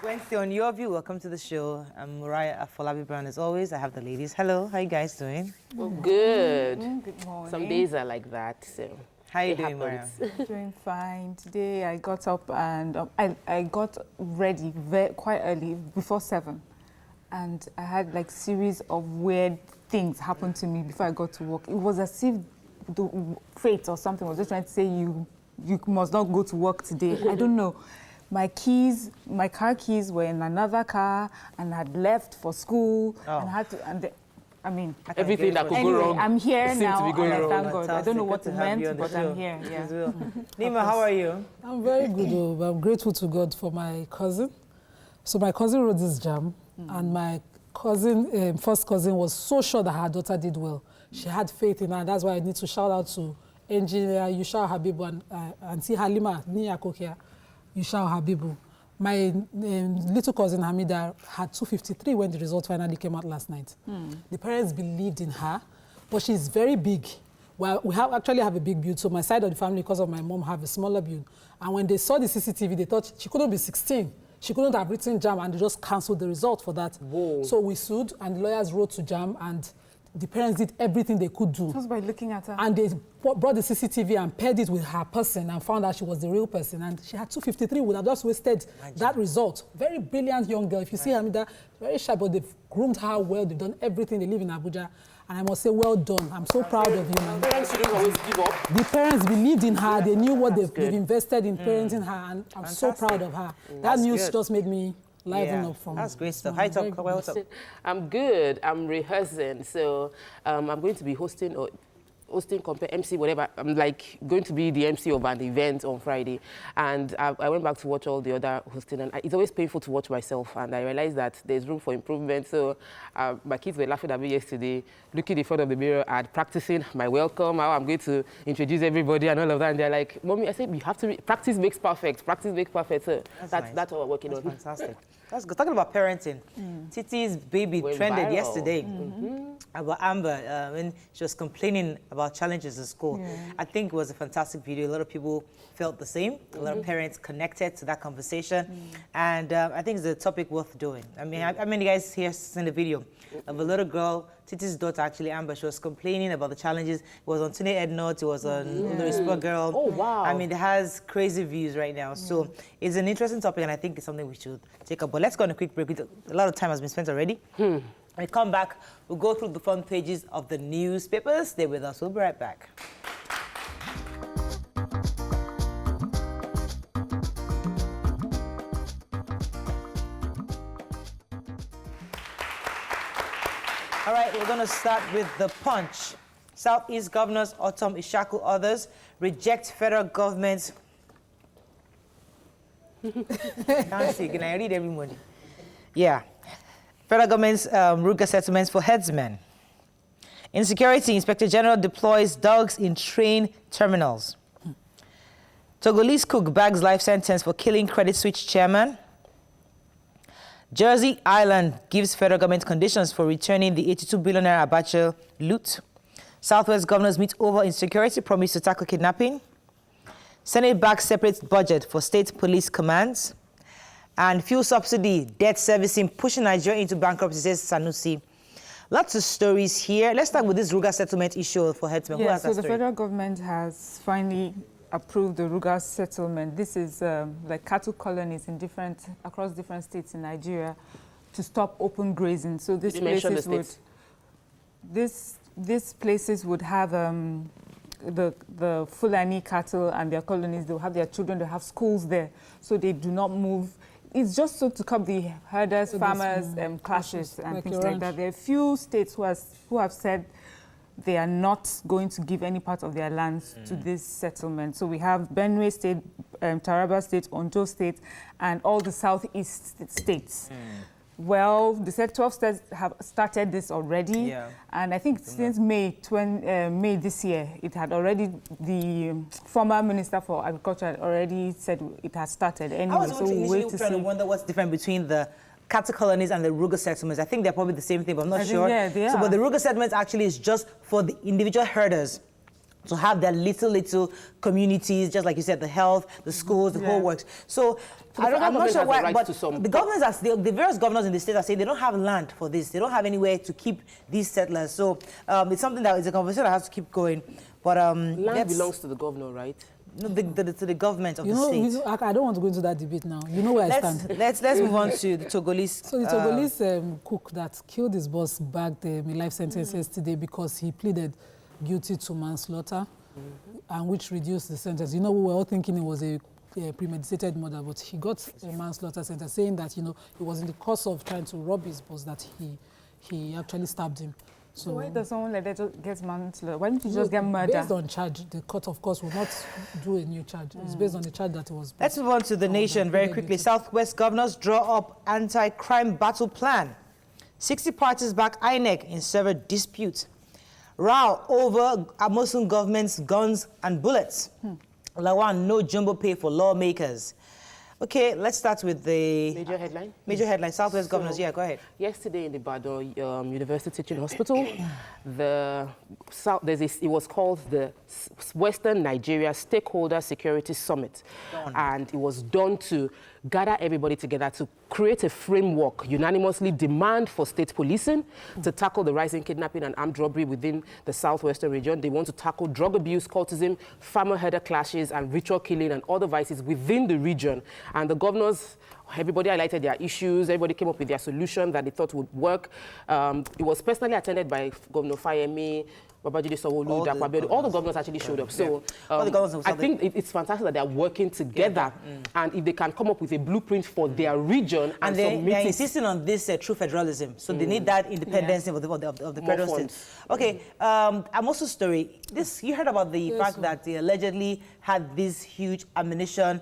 Wednesday on Your View. Welcome to the show. I'm Mariah Afolabi Brown. As always, I have the ladies. Hello, how you guys doing? Well, good. Good morning. Some days are like that, so how you doing, Mariah? Doing fine. Today I got up and I got ready quite early, before 7, and I had like series of weird things happen to me before I got to work. It was as if the fate or something was just trying to say you must not go to work today. I don't know. My car keys were in another car and had left for school and had to, I mean, everything that could anyway, go wrong. I'm here now, and I thank God. Fantastic. I don't know what Good it to have you meant, on the but I'm show. here. Yeah. Nima, how are you? I'm very good. I'm grateful to God for my cousin. So my cousin wrote this jam, and my cousin, first cousin, was so sure that her daughter did well. She had faith in her. That's why I need to shout out to Engineer Yusha Habibu and Auntie Halima Niyakokia Yusha Habibu. My little cousin Hamida had 253 when the result finally came out last night. The parents believed in her, but she's very big. Well, we actually have a big build, so my side of the family, because of my mom, have a smaller build. And when they saw the CCTV, they thought she couldn't be 16. She couldn't have written JAM, and they just cancelled the result for that. Whoa. So we sued, and the lawyers wrote to JAM, and the parents did everything they could do. Just by looking at her. And they brought the CCTV and paired it with her person and found out she was the real person. And she had 253, would have just wasted that result. Very brilliant young girl. If you see Hamida, very shy, but they've groomed her well. They've done everything. They live in Abuja. And I must say, well done. I'm so proud of you, man. Parents shouldn't always give up. The parents believed in her. They knew what they've invested in parenting her. And I'm so proud of her. That news just made me liven up from. That's great stuff. Hi, Tom. What's up? I'm good. I'm rehearsing, so I'm going to be hosting MC, whatever. I'm like going to be the MC of an event on Friday, and I went back to watch all the other hosting, and it's always painful to watch myself, and I realized that there's room for improvement. So my kids were laughing at me yesterday, looking in front of the mirror and practicing my welcome, how I'm going to introduce everybody and all of that, and they're like, Mommy, I said, you have to practice makes perfect. Practice makes perfect. So that's what we're working on. Fantastic. That's good. Talking about parenting, Titi's baby trended viral yesterday about Amber when she was complaining about challenges in school. I think it was a fantastic video. A lot of people felt the same. A lot of parents connected to that conversation. And I think it's a topic worth doing. I mean, how many guys here seen the video of a little girl, Titi's daughter, actually, Amber? She was complaining about the challenges. It was on Tune Ed Note, it was on The Responsible Girl. Oh, wow. I mean, it has crazy views right now. So it's an interesting topic, and I think it's something we should take up. But let's go on a quick break. A lot of time has been spent already. When we come back, we'll go through the front pages of the newspapers. Stay with us. We'll be right back. All right, we're going to start with the Punch. Southeast governors Otom Ishaku, others reject federal government's. Can't see. Can I read every morning? Yeah. Federal government's Ruga settlements for headsmen. Insecurity, Inspector General deploys dogs in train terminals. Togolese cook bags life sentence for killing Credit Suisse chairman. Jersey Island gives federal government conditions for returning the 82 billionaire Abacha loot. Southwest governors meet over insecurity, promise to tackle kidnapping. Senate backs separate budget for state police commands. And fuel subsidy, debt servicing, pushing Nigeria into bankruptcy, says Sanusi. Lots of stories here. Let's start with this Ruga settlement issue for headsmen. Who has that so story? the federal government has finally approved the Ruga settlement. This is like cattle colonies in across different states in Nigeria to stop open grazing. So these places would have the Fulani cattle and their colonies. They'll have their children. They have schools there, so they do not move. It's just so to curb the herders, farmers, clashes and things like that. There are a few states who have said they are not going to give any part of their lands to this settlement. So we have Benue State, Taraba State, Ondo State, and all the southeast states. Well, the said 12 states have started this already, and I think since May this year, it had already, the former Minister for Agriculture had already said it has started anyway. I was so we'll wait to trying to wonder what's different between the cattle colonies and the Ruga settlements. I think they're probably the same thing, but I'm not sure. Yeah, they are. So, but the Ruga settlements actually is just for the individual herders to have their little communities, just like you said, the health, the schools, the whole works. So I'm not sure why, but the governors, the various governors in the state are saying they don't have land for this. They don't have anywhere to keep these settlers. So it's something that is a conversation that has to keep going. But land belongs to the governor, right? No, to the government of the state. I don't want to go into that debate now. You know where I stand. Let's move on to the Togolese. So the Togolese cook that killed his boss bagged a life sentence yesterday because he pleaded guilty to manslaughter, and which reduced the sentence. You know, we were all thinking it was a premeditated murder, but he got a manslaughter sentence, saying that, you know, it was in the course of trying to rob his boss that he actually stabbed him. So why does someone like that get manslaughter? Why don't you just get murder? Based on charge, the court, of course, will not do a new charge. It's based on the charge that it was. Let's move on to the nation very quickly. Southwest governors draw up anti-crime battle plan. 60 parties back INEC in several disputes. Row over Muslim government's guns and bullets. Lawan, no jumbo pay for lawmakers. Okay, let's start with the major headline. Major headline. Southwest governors. Yeah, go ahead. Yesterday in the Badon University Teaching Hospital, it was called the Western Nigeria Stakeholder Security Summit, and it was done to gather everybody together to create a framework, unanimously demand for state policing to tackle the rising kidnapping and armed robbery within the southwestern region. They want to tackle drug abuse, cultism, farmer-herder clashes, and ritual killing and other vices within the region. And the governors, everybody highlighted their issues. Everybody came up with their solution that they thought would work. It was personally attended by Governor Fayemi, Babajide Sanwo-Olu, all the governors actually showed up. So I think it's fantastic that they're working together, and if they can come up with a blueprint for their region and they're insisting on this true federalism, so they need that independence of the federal state. Okay, I'm also story. You heard about the fact that they allegedly had this huge ammunition,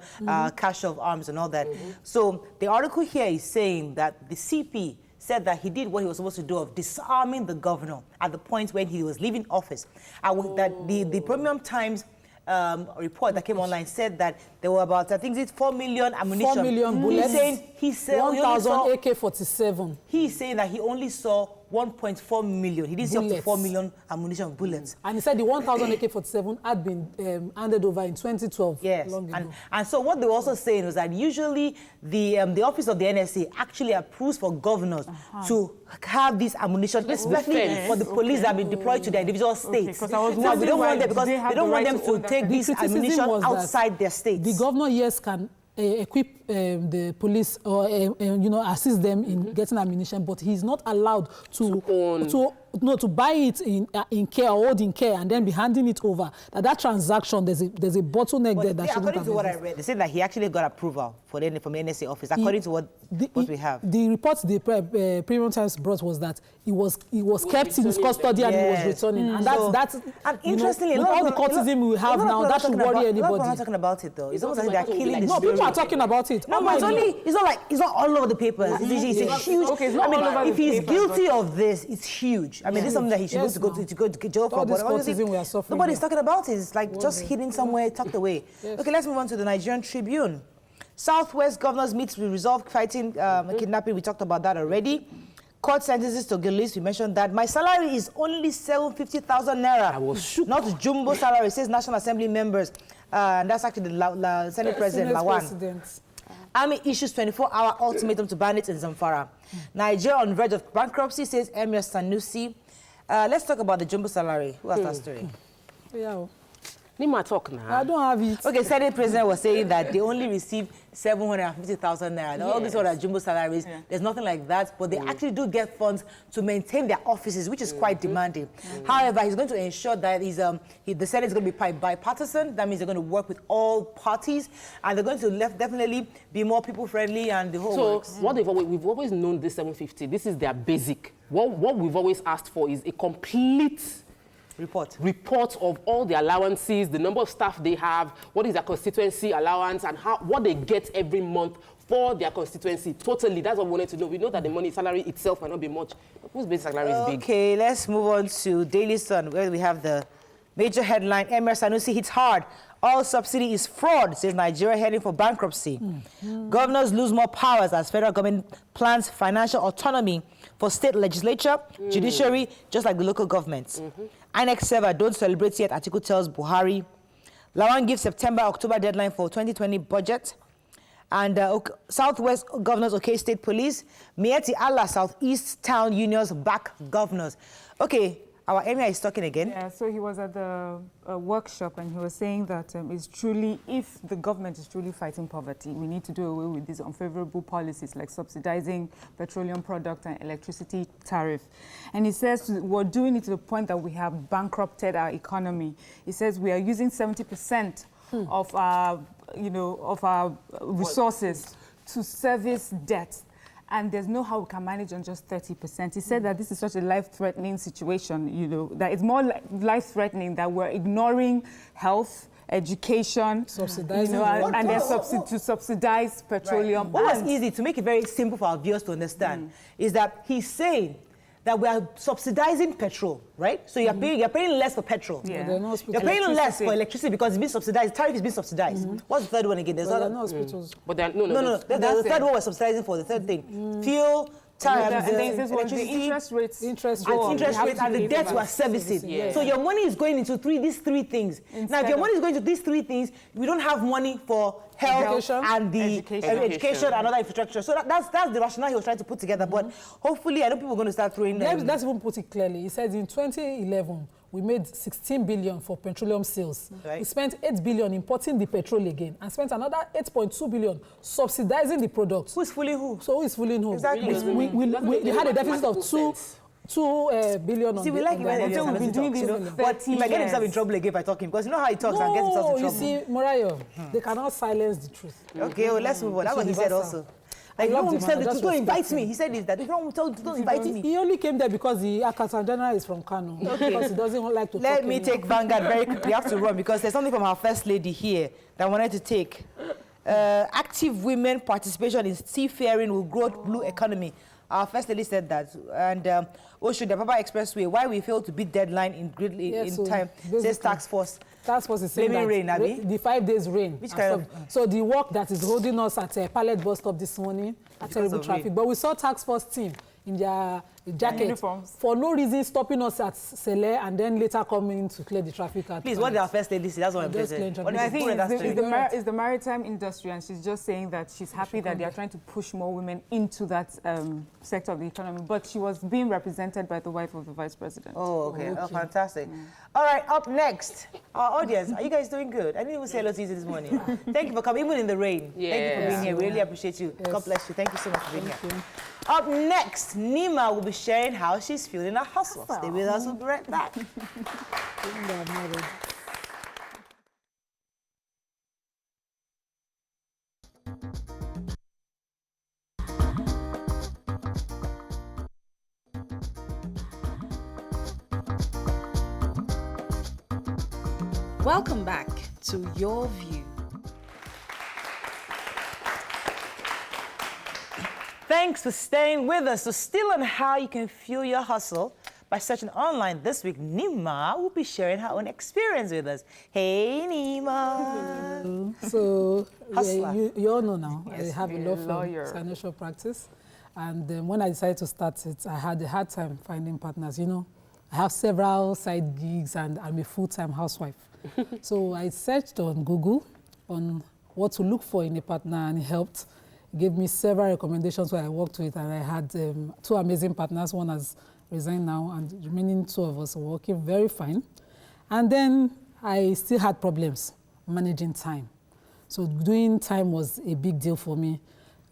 cache of arms and all that. So the article here is saying that the CP said that he did what he was supposed to do of disarming the governor at the point when he was leaving office. And that the Premium Times report that came online said that there were about, I think it's 4 million ammunition. 4 million bullets. He's saying 1,000 AK-47. He's saying that he only saw 1.4 million. He didn't see up to 4 million ammunition bullets. And he said the 1,000 AK-47 had been handed over in 2012. Yes, and so what they were also saying was that usually the office of the NSA actually approves for governors to have this ammunition, especially for the police that have been deployed to their individual states. Because I was we don't want them, because they don't want them to take this ammunition outside their states. The governor, yes, can equip the police or assist them in getting ammunition, but he's not allowed to buy it in care or hold in care and then be handing it over. That transaction, there's a bottleneck there that shouldn't have. According to what I read, they said that he actually got approval from the NSA office. According to what we have, the reports the Premium Times brought was that he was kept in his custody and he was returning, and that's and interestingly, with all the cultism we have now, that should worry anybody. We're not talking about it though. It's almost like they're killing this. No, people are talking about it. No, but it's not all over the papers. It's a huge. Okay, it's not all over if he's guilty of this, it's huge. I mean, this is something that he should go to jail for. But nobody's talking about it. It's like just hidden somewhere, tucked away. Okay, let's move on to the Nigerian Tribune. Southwest governors meet to resolve fighting kidnapping. We talked about that already. Court sentences to Gilis. We mentioned that. My salary is only 750,000 naira. I was shook. Not jumbo salary, says National Assembly members. And that's actually the Senate President Lawan. Army issues 24-hour ultimatum to bandits in Zamfara. Nigeria on verge of bankruptcy, says Emir Sanusi. Let's talk about the jumbo salary. Who has that story? Yeah. Nima talk now. I don't have it. Okay, Senate President was saying that they only received 750,000 naira. All these other jumbo salaries, there's nothing like that, but they actually do get funds to maintain their offices, which is quite demanding. However, he's going to ensure that the Senate is going to be bipartisan. That means they're going to work with all parties, and they're going to definitely be more people-friendly and the whole works. So we've always known this 750. This is their basic. What we've always asked for is a complete report of all the allowances, the number of staff they have, what is their constituency allowance, and what they get every month for their constituency. Totally, that's what we wanted to know. We know that the money salary itself might not be much. Whose basic salary is big? Okay, let's move on to Daily Sun, where we have the major headline, Emir Sanusi hits hard. All subsidy is fraud, says Nigeria heading for bankruptcy. Governors lose more powers as federal government plans financial autonomy for state legislature, judiciary, just like the local governments. INEC server don't celebrate yet, Atiku tells Buhari. Lawan gives September-October deadline for 2020 budget. And Southwest Governors, okay, State Police. Mieti Allah, Southeast Town Unions back governors. Okay, our Emir is talking again. Yeah, so he was at the workshop and he was saying that it's truly, if the government is truly fighting poverty, we need to do away with these unfavorable policies like subsidizing petroleum product and electricity tariff. And he says we're doing it to the point that we have bankrupted our economy. He says we are using 70% of our, of our resources to service debt. And there's no how we can manage on just 30%. He said that this is such a life-threatening situation, that it's more life-threatening that we're ignoring health, education, subsidizing, and then to subsidize petroleum. Right. What was easy, to make it very simple for our viewers to understand, is that he's saying that we are subsidizing petrol, right? So you're paying less for petrol. Yeah. You're paying less for electricity because it's being subsidized. Tariff is being subsidized. What's the third one again? There's no hospitals. But no. The third one we're subsidizing for, the third thing. Fuel, tariff, electricity, interest rates, and the debt we're servicing. Yeah. So your money is going into these three things. Now, if your money is going to these three things, we don't have money for health and the education and other infrastructure. So that's the rationale he was trying to put together. But hopefully, I know people are going to start throwing them. Let's even put it clearly. He said in 2011, we made 16 billion for petroleum sales. Right. We spent 8 billion importing the petrol again and spent another 8.2 billion subsidizing the product. Who's fooling who? So who is fooling who? Exactly. We had a deficit of 2 billion on See, we like it when we've been doing this, but he might get himself in trouble again by talking, because you know how he talks and gets himself in trouble. You see, Morayo, they cannot silence the truth. Okay, well, let's move on. That's what he said also. Like, don't invite me. He said this, that don't invite me. He only came there because the Accountant General is from Kano. Okay. Because he doesn't like to talk. Let me take Vanguard very quickly. We have to run because there's something from our First Lady here that I wanted to take. Active women participation in seafaring will grow blue economy. Our First Lady said that. And Osho, the Papa Expressway, why we failed to beat deadline in time, says task force. Task force is saying that the 5 days rain. Which kind of? So the work that is holding us at a pallet bus stop this morning, at terrible traffic. Rain. But we saw task force team in their jacket for no reason stopping us at Sele and then later coming to clear the traffic. Please, what did our First Lady say? That's what I'm saying. I think it's the maritime industry, and she's just saying that she's happy that they are trying to push more women into that sector of the economy. But she was being represented by the wife of the vice president. Oh, okay. Oh, fantastic. All right, up next, our audience. Are you guys doing good? I didn't even say hello to you this morning. Thank you for coming, even in the rain. Thank you for being here. We really appreciate you. God bless you. Thank you so much for being here. Up next, Nima will be sharing how she's feeling her hustle. Stay with us, we'll be right back. Welcome back to Your View. Thanks for staying with us. So still on how you can fuel your hustle by searching online this week, Nima will be sharing her own experience with us. Hey, Nima. So you all know now, I have a law firm, financial practice. And when I decided to start it, I had a hard time finding partners. I have several side gigs and I'm a full-time housewife. So I searched on Google on what to look for in a partner, and it helped. It gave me several recommendations where I worked with, and I had 2 amazing partners. One has resigned now, and the remaining 2 of us are working very fine. And then I still had problems managing time. So doing time was a big deal for me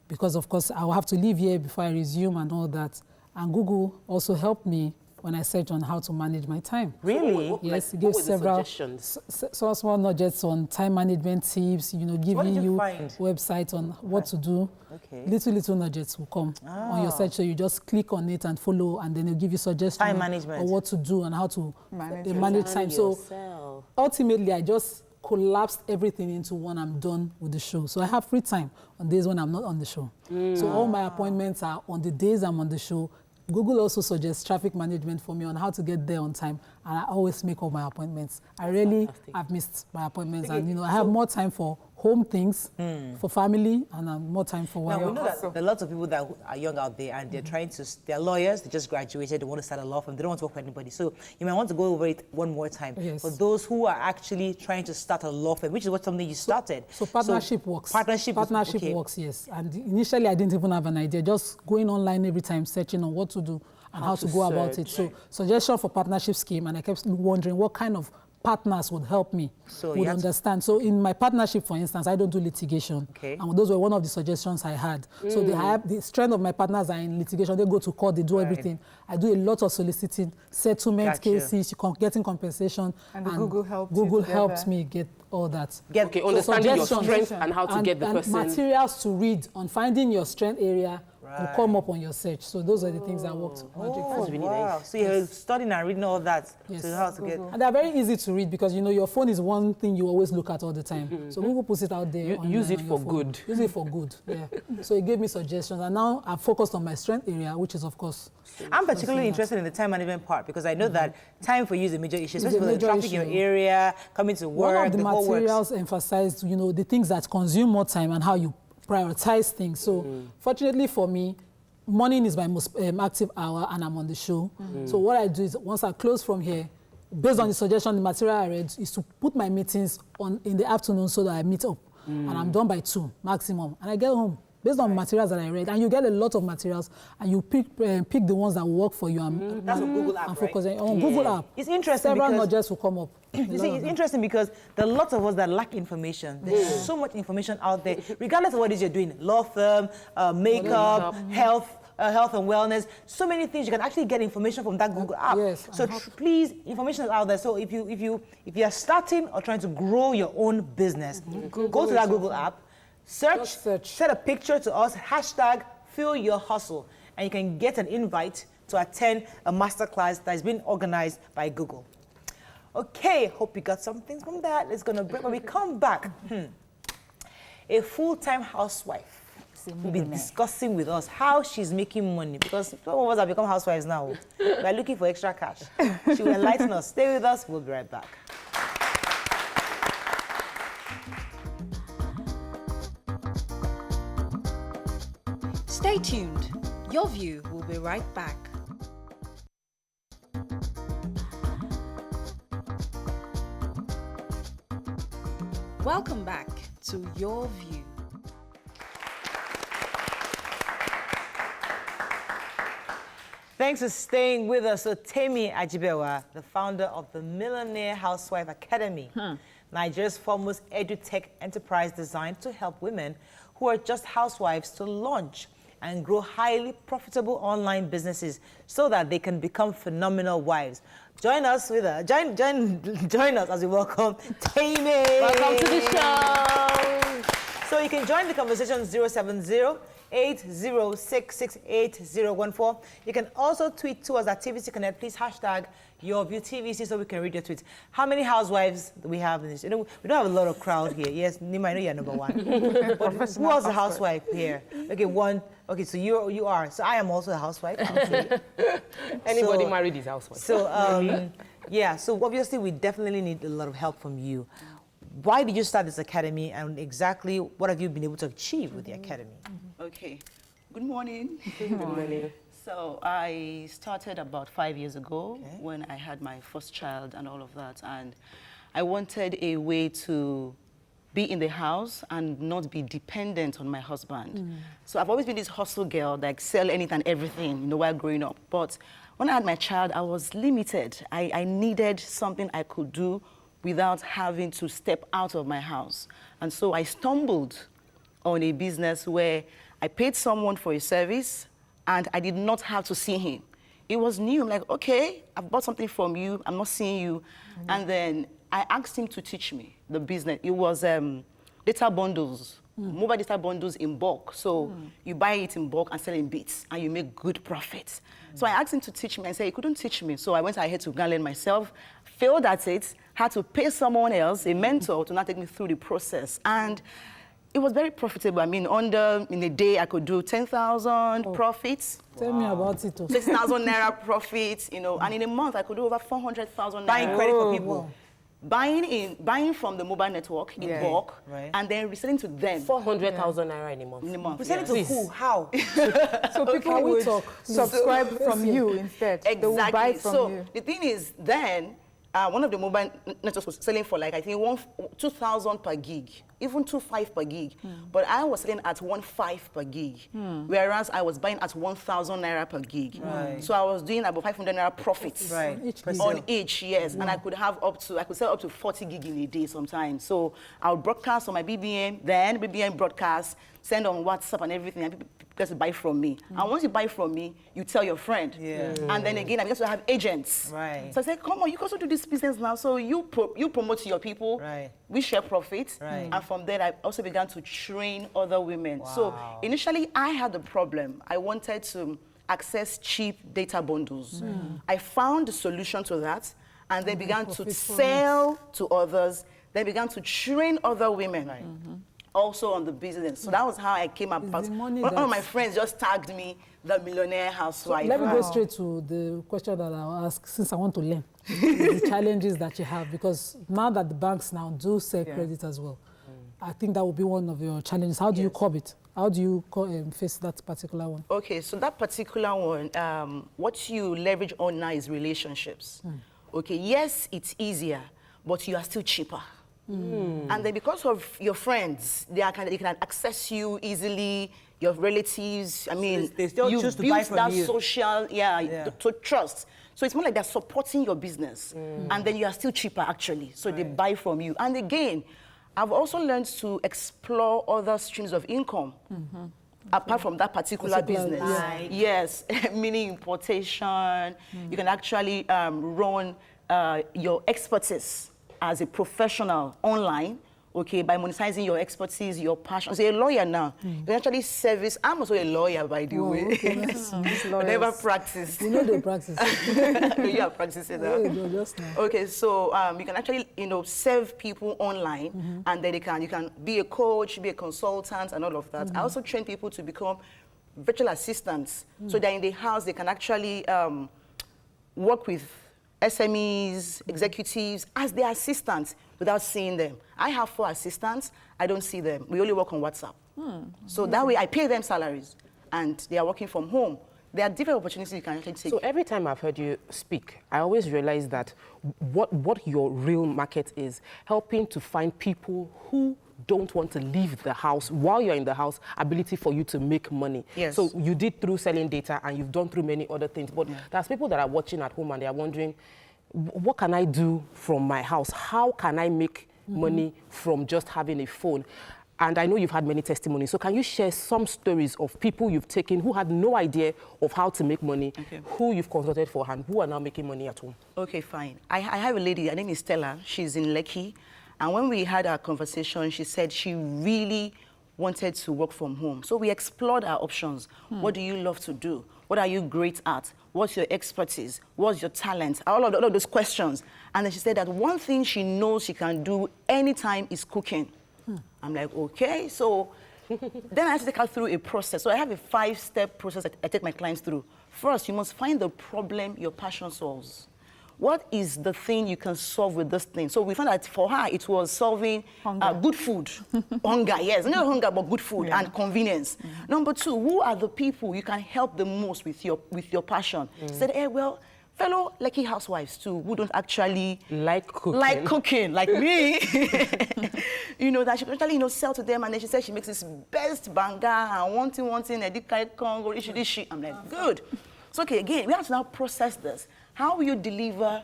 because, of course, I will have to leave here before I resume and all that. And Google also helped me when I searched on how to manage my time. Really? Yes, it What gives were the several suggestions? small nuggets on time management tips, you know, What did giving you you find? websites on what to do. Okay. Little nuggets will come on your search, so you just click on it and follow, and then it'll give you suggestions Time management. on what to do and how to Manage time. So ultimately, I just collapsed everything into one. I'm done with the show. So I have free time on days when I'm not on the show. So all my appointments are on the days I'm on the show. Google also suggests traffic management for me on how to get there on time, and I always make all my appointments. I really have missed my appointments, and you know, I have more time for home things, for family, and more time for work. Now, we know that there are lots of people that are young out there and they're trying to, they're lawyers, they just graduated, they want to start a law firm, they don't want to work for anybody. So you might want to go over it one more time. Yes. For those who are actually trying to start a law firm, which is what something you started. So partnership works. Partnership okay. works, yes. And initially, I didn't even have an idea. Just going online every time, searching on what to do and how to go about it. So suggestion for partnership scheme, and I kept wondering what kind of partners would help me, would understand. So in my partnership, for instance, I don't do litigation. Okay. And those were one of the suggestions I had. So the strength of my partners are in litigation. They go to court, they do everything. I do a lot of soliciting, settlement cases, getting compensation. And Google helped Google helped me get all that. Understanding your strength and how to get the person. Materials to read on finding your strength area will come up on your search. So those are the things that worked magic for me. Wow. So you're studying and reading all that to how to get. And they're very easy to read because, you know, your phone is one thing you always look at all the time. So Google puts it out there. Use it for good. Use it for good, yeah. So it gave me suggestions. And now I've focused on my strength area, which is, of course, I'm particularly interested in the time management part because I know that time for you is a major issue, especially for the traffic in your area, coming to work, one of the materials emphasized, you know, the things that consume more time and how you prioritize things. So fortunately for me, morning is my most active hour and I'm on the show. So what I do is once I close from here, based on the suggestion, the material I read, is to put my meetings on in the afternoon so that I meet up. And I'm done by 2 maximum. And I get home based on materials that I read. And you get a lot of materials and you pick the ones that will work for you. That's on Google app, right? On Google app. It's interesting Several because nudges will come up. You see, it's interesting because there are lots of us that lack information. There's so much information out there, regardless of what it is you're doing. Law firm, makeup, health and wellness, so many things. You can actually get information from that Google app. Yes. So please, information is out there. So if you are starting or trying to grow your own business, go to that Google app, search, set a picture to us, #FuelYourHustle, and you can get an invite to attend a masterclass that is being organized by Google. Okay, hope you got some things from that. It's gonna break when we come back. A full-time housewife will be discussing with us how she's making money because some of us have become housewives now. We're looking for extra cash. She will enlighten us. Stay with us. We'll be right back. Stay tuned. Your View will be right back. Welcome back to Your View. Thanks for staying with us. So Temi Ajibewa, the founder of the Millionaire Housewife Academy, Nigeria's foremost edutech enterprise designed to help women who are just housewives to launch and grow highly profitable online businesses so that they can become phenomenal wives. Join us join us as we welcome Temi. Welcome to the show. So you can join the conversation 070-80668014. You can also tweet to us at TVC Connect. Please #YourViewTVC so we can read your tweets. How many housewives do we have in this? You know, we don't have a lot of crowd here. Yes, Nima, I know you're number one. But who else is a housewife here? Okay, one. Okay, so you are. So I am also a housewife. Anybody married is housewife. So yeah. So obviously we definitely need a lot of help from you. Why did you start this academy, and exactly what have you been able to achieve with the academy? Okay. Good morning. Good morning. So I started about 5 years ago when I had my first child and all of that, and I wanted a way to be in the house and not be dependent on my husband. So I've always been this hustle girl that sell anything and everything, you know, while growing up. But when I had my child, I was limited. I needed something I could do without having to step out of my house. And so I stumbled on a business where I paid someone for a service and I did not have to see him. it was new. I'm like, okay, I've bought something from you. I'm not seeing you. And then I asked him to teach me the business. It was data bundles, mobile data bundles in bulk. So you buy it in bulk and sell it in bits, and you make good profits. So I asked him to teach me, and said he couldn't teach me. So I went ahead to go and learn myself, failed at it, had to pay someone else, a mentor, to not take me through the process. And it was very profitable. I mean, in a day, I could do 10,000 profits. Tell me about it. 6,000 naira profits, you know, and in a month, I could do over 400,000 naira. Buying credit for people. Wow. Buying from the mobile network in bulk, and then reselling to them. 400,000 naira in a month. In a month. Reselling to who? How? So people would subscribe from you instead. Exactly. They will buy from you. The thing is, then, one of the mobile networks was selling for like, I think, 2,000 per gig, even 2,500 per gig. But I was selling at 1,500 per gig, whereas I was buying at 1,000 naira per gig. So I was doing about 500 naira profits on each, yes. And I could sell up to 40 gig in a day sometimes. So I would broadcast on my BBM, then BBM broadcast, send on WhatsApp and everything, and people just buy from me. And once you buy from me, you tell your friend. And then again, I began to have agents. So I said, come on, you can also do this business now. So you promote to your people, we share profits. And from there, I also began to train other women. So initially, I had the problem. I wanted to access cheap data bundles. I found the solution to that, and then began to sell to others. Then began to train other women. Also on the business. So that was how I came about. One of my friends just tagged me the Millionaire Housewife. So let me go straight to the question that I'll ask, since I want to learn the challenges that you have, because now that the banks now do sell credit as well, I think that will be one of your challenges. How do you curb it? How do you face that particular one? Okay, so that particular one, what you leverage on now is relationships. Okay, yes, it's easier, but you are still cheaper. And then because of your friends, they can access you easily, your relatives. I mean, they still you choose to build buy from that you. social, to trust. So it's more like they're supporting your business. And then you are still cheaper, actually. So they buy from you. And again, I've also learned to explore other streams of income. Apart from that particular business. Yes, meaning importation. You can actually run your expertise as a professional online, okay, by monetizing your expertise, your passion. So a lawyer now, you can actually service. I'm also a lawyer, by the way. Okay. I never practiced. You know they practice. You are practicing now. No, just now. Okay, so you can actually, serve people online, and then you can be a coach, be a consultant, and all of that. I also train people to become virtual assistants, so that in the house they can actually work with SMEs, executives, as their assistants without seeing them. I have 4 assistants. I don't see them. We only work on WhatsApp. So that way I pay them salaries, and they are working from home. There are different opportunities you can actually take. So every time I've heard you speak, I always realize that what your real market is, helping to find people who don't want to leave the house while you're in the house, ability for you to make money. Yes. So you did through selling data, and you've done through many other things. But there's people that are watching at home and they are wondering, what can I do from my house? How can I make money from just having a phone? And I know you've had many testimonies. So can you share some stories of people you've taken who had no idea of how to make money, who you've consulted for, and who are now making money at home? Okay, fine. I have a lady, her name is Stella. She's in Lekki. And when we had our conversation, she said she really wanted to work from home. So we explored our options. What do you love to do? What are you great at? What's your expertise? What's your talent? All of those questions. And then she said that one thing she knows she can do anytime is cooking. I'm like, okay. So then I have to take her through a process. So I have a 5-step process that I take my clients through. First, you must find the problem your passion solves. What is the thing you can solve with this thing? So we found that for her, it was solving good food. Hunger, yes. Not hunger, but good food and convenience. Number 2, who are the people you can help the most with your passion? Said, well, fellow Lekki housewives too, who don't actually like cooking, like me. That she can actually, sell to them. And then she said she makes this best banga and one thing, Congo, ishi. I'm like, good. So, okay, again, we have to now process this. How will you deliver,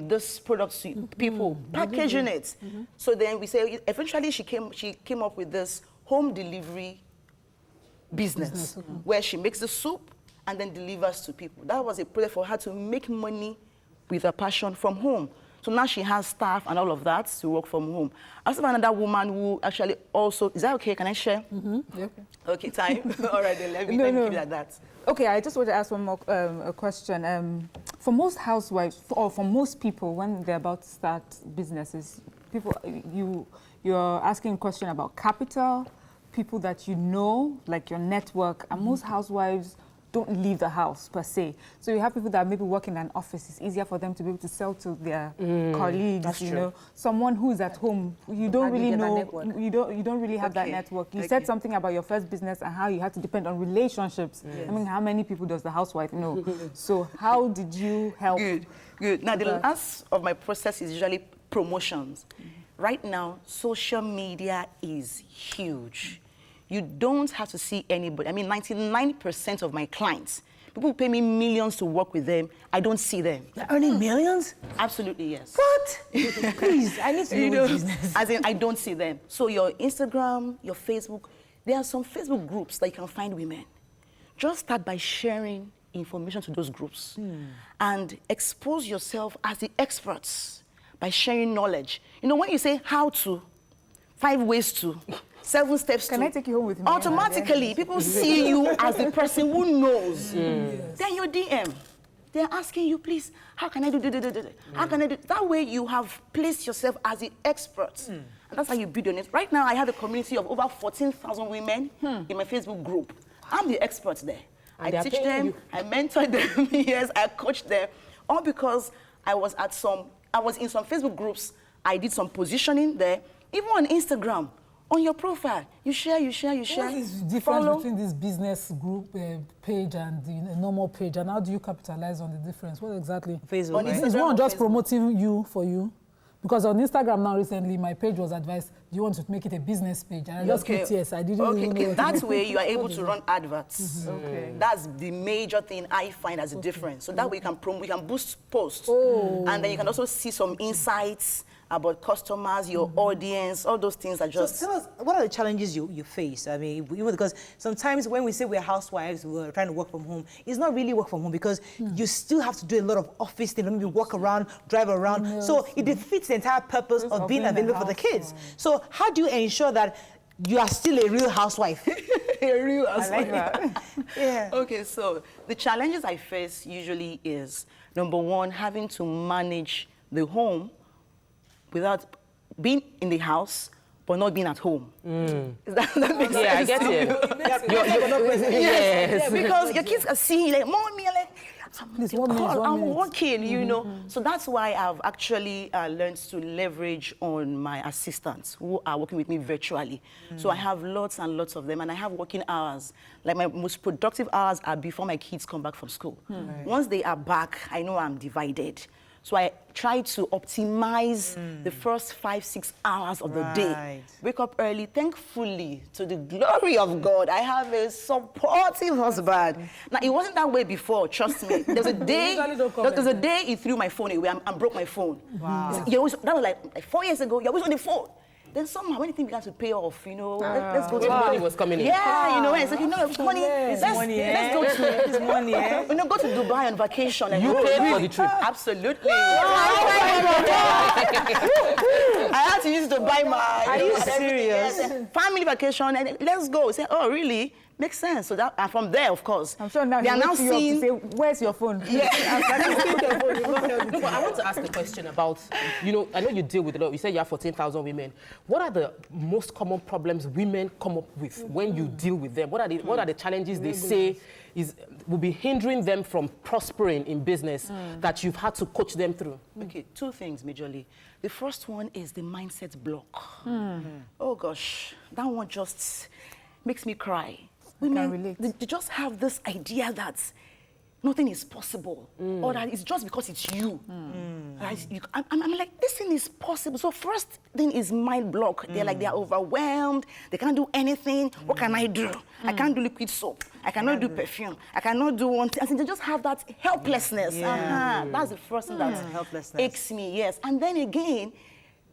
this product to people, packaging it? So then we say, eventually she came up with this home delivery business where she makes the soup and then delivers to people. That was a project for her to make money with her passion from home. So now she has staff and all of that to work from home. I also have another woman who actually also, is that okay? Can I share? Yeah. Okay, time. All right, then let me keep it at that. Okay, I just want to ask one more a question. For most housewives, or for most people, when they're about to start businesses, you're asking a question about capital, people that you know, like your network, and most housewives don't leave the house per se. So you have people that maybe work in an office. It's easier for them to be able to sell to their colleagues. You know, someone who's at home, you don't really know. You don't really have that network. You said something about your first business and how you had to depend on relationships. Yes. I mean, how many people does the housewife know? So how did you help? Good. Now the last of my process is usually promotions. Right now, social media is huge. You don't have to see anybody. I mean, 99% of my clients, people pay me millions to work with them. I don't see them. You're earning millions? Absolutely, yes. What? Please, I need to know business. As in, I don't see them. So your Instagram, your Facebook, there are some Facebook groups that you can find women. Just start by sharing information to those groups and expose yourself as the experts by sharing knowledge. You know, when you say how to, 5 ways to, 7 steps Can I take you home with me? Automatically, people see you as the person who knows. Then your DM, they're asking you, please, how can I do this? How can I do? That way you have placed yourself as the expert. And that's how you build on it. Right now, I have a community of over 14,000 women in my Facebook group. I'm the expert there. And I teach them, I mentor them, yes, I coach them. All because I was in some Facebook groups, I did some positioning there. Even on Instagram, on your profile, you share. What is the difference between this business group page and the normal page, and how do you capitalize on the difference? What exactly? Facebook, right? Is one just promoting you for you? Because on Instagram now recently, my page was advised, do you want to make it a business page? And I just clicked yes. I didn't even know. That way you are able to run adverts. That's the major thing I find as a difference. So that way we can boost posts. And then you can also see some insights about customers, your audience, all those things are just... So tell us, what are the challenges you face? I mean, even because sometimes when we say we're housewives, we're trying to work from home, it's not really work from home because you still have to do a lot of office things, maybe walk around, drive around. So it defeats the entire purpose of being available for the kids. So how do you ensure that you are still a real housewife? A real housewife. I like that. Yeah. Okay, so the challenges I face usually is, number one, having to manage the home without being in the house, but not being at home. That makes sense? I get it. Yes, because your kids are seeing you like, Mommy, like, I'm working, you know. So that's why I've actually learned to leverage on my assistants who are working with me virtually. So I have lots and lots of them, and I have working hours. Like my most productive hours are before my kids come back from school. Once they are back, I know I'm divided. So I try to optimize the first 5-6 hours of the day. Wake up early. Thankfully, to the glory of God, I have a supportive husband. Now, it wasn't that way before, trust me. There's a day he threw my phone away and broke my phone. Wow. That was like 4 years ago. You're always on the phone. Then somehow, when things began to pay off, you know, let's go to... money was coming in. Yeah, you know, I said, you know, money, let's go to... go to Dubai on vacation. And you paid for the trip? Absolutely. I had to use it to buy my... Are you serious? Family vacation, and let's go. Say, oh, really? Makes sense. So that, and from there, of course, I'm sure now they are now seeing... To say, where's your phone? Yeah. No, but I want to ask a question about, you know, I know you deal with a lot. You said you have 14,000 women. What are the most common problems women come up with when you deal with them? What are the challenges they say will be hindering them from prospering in business that you've had to coach them through? Okay, 2 things majorly. The first one is the mindset block. Oh gosh, that one just makes me cry. Women, they just have this idea that nothing is possible, or that it's just because it's you. Right? I'm like, this thing is possible. So first thing is mind block. They're like, they're overwhelmed. They can't do anything. What can I do? I can't do liquid soap. I cannot do perfume. I cannot do one thing. I think they just have that helplessness. That's the first thing that aches me, yes. And then again,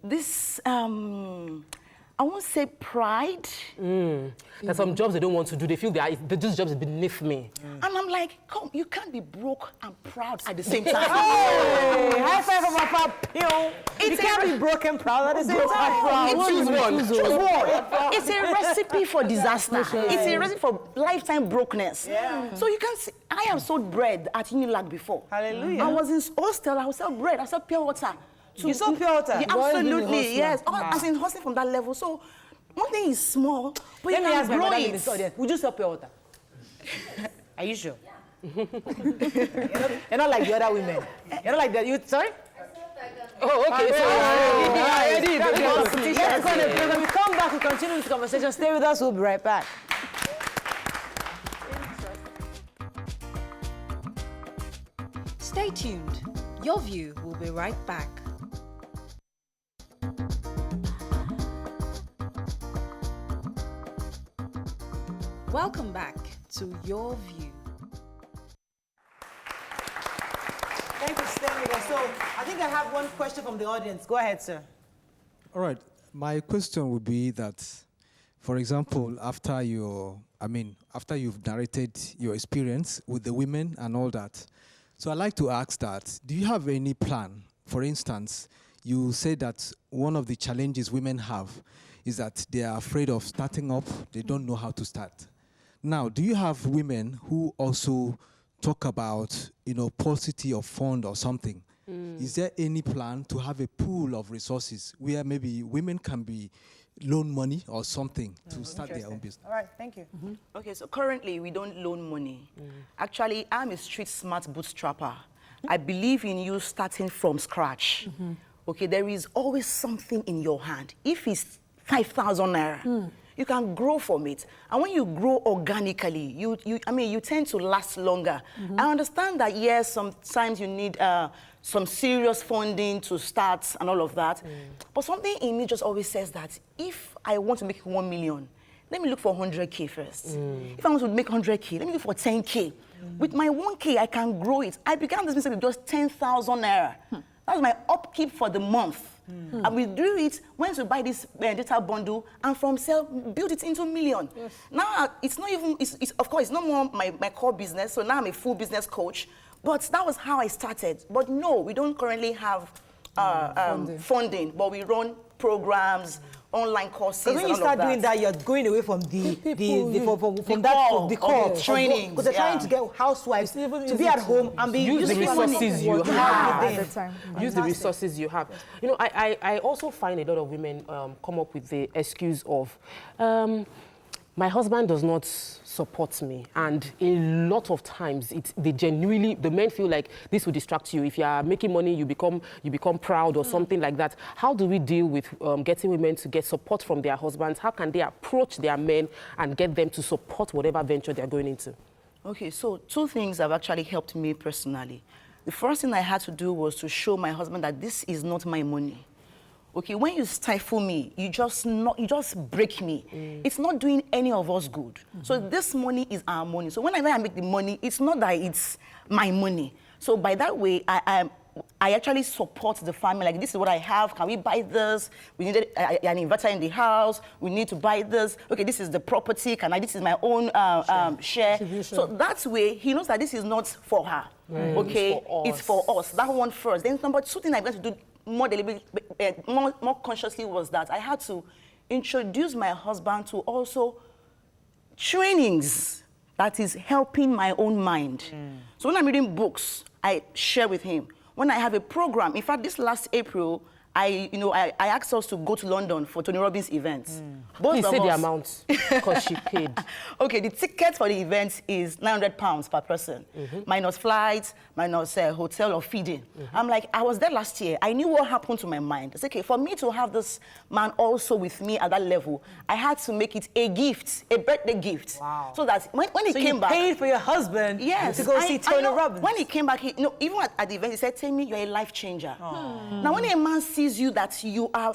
this, I I won't say pride. There's some jobs they don't want to do. They feel this job is beneath me. And I'm like, come, you can't be broke and proud at the same time. Hey, high five from Papa Pio. You can't be broke and proud at the same time. Choose one. It's a recipe for disaster. It's a recipe for lifetime brokenness. Yeah. So you can see, I have sold bread at Unilag before. Hallelujah. I was in hostel, I would sell bread, I sell pure water. You sell pure water? Yeah, absolutely, yes. I was in hosting from that level. So one thing is small, but Let you me can ask my grow madam in it. this audience. Would you sell pure water? Are you sure? Yeah. You're not like the other women. You're not like that. You sorry? Oh, okay. Let's go on the program. We come back, we continue this conversation. Stay with us, we'll be right back. Stay tuned. Your View will be right back. Welcome back to Your View. Thank you for staying with us. So I think I have one question from the audience. Go ahead, sir. All right. My question would be that, for example, after you've narrated your experience with the women and all that, so I'd like to ask that, do you have any plan? For instance, you say that one of the challenges women have is that they are afraid of starting up, they don't know how to start. Now, do you have women who also talk about, paucity of fund or something? Is there any plan to have a pool of resources where maybe women can be loan money or something to start their own business? All right, thank you. Okay, so currently we don't loan money. Actually, I'm a street smart bootstrapper. I believe in you starting from scratch. Okay, there is always something in your hand. If it's 5,000 naira, you can grow from it. And when you grow organically, you tend to last longer. I understand that, yes, sometimes you need some serious funding to start and all of that. But something in me just always says that if I want to make 1 million, let me look for 100K first. If I want to make 100K, let me look for 10K. With my 1K, I can grow it. I began this business with just 10,000 naira. That was my upkeep for the month. And we do it, went to buy this data bundle, and from sale, build it into million. Yes. Now, it's not even, of course, it's not more my core business, so now I'm a full business coach. But that was how I started. But no, we don't currently have funding, but we run programs, online courses. Because when you start doing that, you're going away from the core training. Because they're trying to get housewives to be at home and be use the resources you have. At the time. Use the resources you have. I also find a lot of women come up with the excuse of, my husband does not support me, and a lot of times the men feel like this will distract you. If you are making money, you become proud or something like that. How do we deal with getting women to get support from their husbands? How can they approach their men and get them to support whatever venture they're going into? Okay, so 2 things have actually helped me personally. The first thing I had to do was to show my husband that this is not my money. Okay, when you stifle me, you just break me. It's not doing any of us good. So this money is our money. So whenever I make the money, it's not that it's my money. So by that way, I actually support the family. Like, this is what I have. Can we buy this? We needed an inverter in the house. We need to buy this. Okay, this is the property. This is my own share. So that way, he knows that this is not for her. Okay, it's for us. That one first. Then number 2 thing I'm going to do more deliberately, more consciously, was that I had to introduce my husband to also trainings that is helping my own mind. So when I'm reading books, I share with him. When I have a program, in fact, this last April, I asked us to go to London for Tony Robbins' events. Please say the amount, because she paid. Okay, the ticket for the event is £900 per person, minus flights, minus hotel or feeding. I'm like, I was there last year. I knew what happened to my mind. It's okay, for me to have this man also with me at that level, I had to make it a gift, a birthday gift. Wow. So that when he came back... So you paid for your husband to go see Tony Robbins? When he came back, even at the event, he said, Temi, you're a life changer. Now, when a man sees you that you are,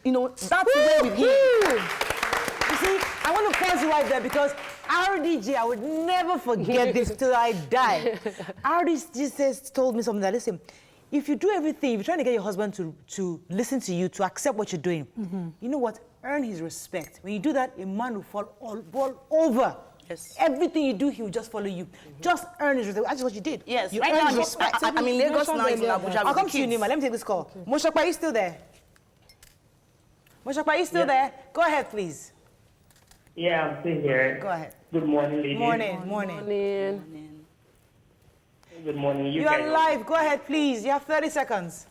that's where with him. You see, I want to pause you right there because RDG, I would never forget this till I die. RDG told me something that, listen, if you do everything, if you're trying to get your husband to listen to you, to accept what you're doing, you know what? Earn his respect. When you do that, a man will fall over. Yes. Everything you do, he will just follow you. Just earn his respect. That's what you did. Yes. You Right earned now, his respect. I'm in Lagos now. It's in Abuja. I'll come to you, Nima. Let me take this call. Okay. Moshakpa, are you still there? Moshakpa, are you still there? Go ahead, please. Yeah, I'm still here. Go ahead. Good morning, ladies. Morning. Good morning. You are live. Go ahead, please. You have 30 seconds.